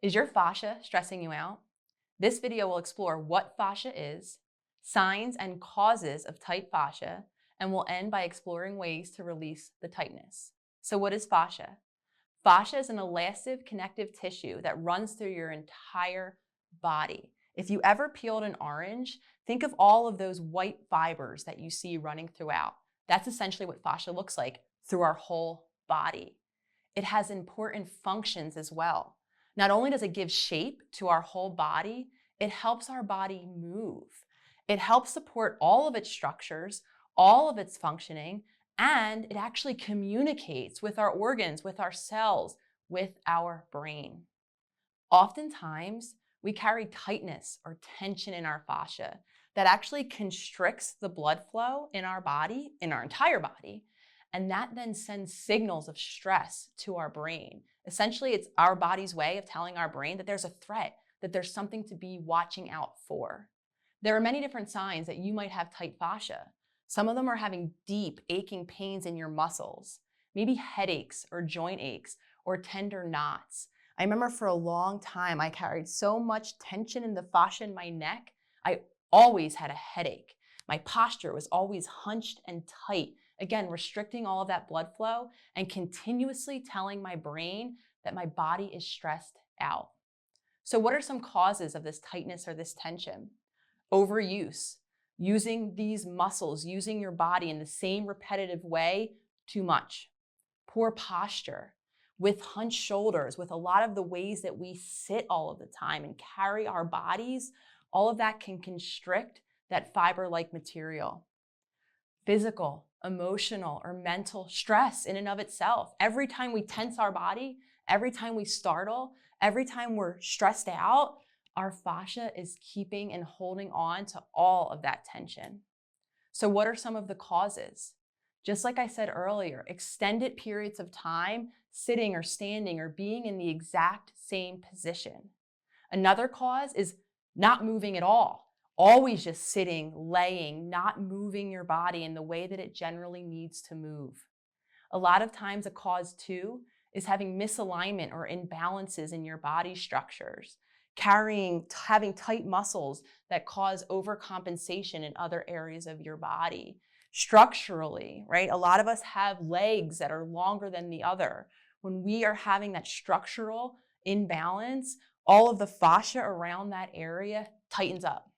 Is your fascia stressing you out? This video will explore what fascia is, signs and causes of tight fascia, and will end by exploring ways to release the tightness. So what is fascia? Fascia is an elastic connective tissue that runs through your entire body. If you ever peeled an orange, think of all of those white fibers that you see running throughout. That's essentially what fascia looks like through our whole body. It has important functions as well. Not only does it give shape to our whole body, it helps our body move. It helps support all of its structures, all of its functioning, and it actually communicates with our organs, with our cells, with our brain. Oftentimes, we carry tightness or tension in our fascia that actually constricts the blood flow in our body, in our entire body, and that then sends signals of stress to our brain. Essentially, it's our body's way of telling our brain that there's a threat, that there's something to be watching out for. There are many different signs that you might have tight fascia. Some of them are having deep, aching pains in your muscles, maybe headaches or joint aches or tender knots. I remember for a long time, I carried so much tension in the fascia in my neck, I always had a headache. My posture was always hunched and tight, again, restricting all of that blood flow and continuously telling my brain that my body is stressed out. So what are some causes of this tightness or this tension? Overuse, using these muscles, using your body in the same repetitive way too much. Poor posture, with hunched shoulders, with a lot of the ways that we sit all of the time and carry our bodies, all of that can constrict that fiber-like material. Physical, emotional, or mental stress in and of itself. Every time we tense our body, every time we startle, every time we're stressed out, our fascia is keeping and holding on to all of that tension. So what are some of the causes? Just like I said earlier, extended periods of time sitting or standing or being in the exact same position. Another cause is not moving at all. Always just sitting, laying, not moving your body in the way that it generally needs to move. A lot of times a cause too is having misalignment or imbalances in your body structures, having tight muscles that cause overcompensation in other areas of your body. Structurally, right? A lot of us have legs that are longer than the other. When we are having that structural imbalance, all of the fascia around that area tightens up.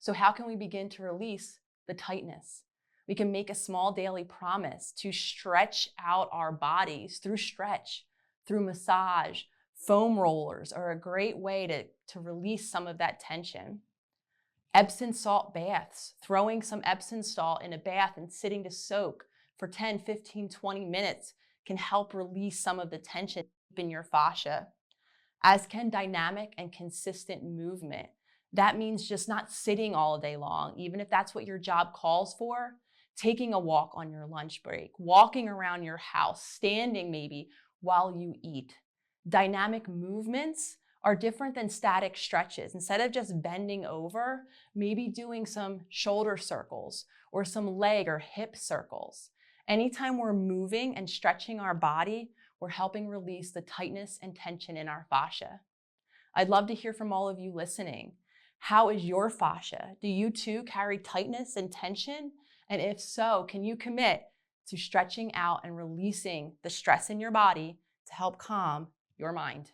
So how can we begin to release the tightness? We can make a small daily promise to stretch out our bodies through stretch, through massage. Foam rollers are a great way to release some of that tension. Epsom salt baths, throwing some Epsom salt in a bath and sitting to soak for 10, 15, 20 minutes can help release some of the tension in your fascia. As can dynamic and consistent movement. That means just not sitting all day long, even if that's what your job calls for, taking a walk on your lunch break, walking around your house, standing maybe while you eat. Dynamic movements are different than static stretches. Instead of just bending over, maybe doing some shoulder circles or some leg or hip circles. Anytime we're moving and stretching our body, we're helping release the tightness and tension in our fascia. I'd love to hear from all of you listening. How is your fascia? Do you too carry tightness and tension? And if so, can you commit to stretching out and releasing the stress in your body to help calm your mind?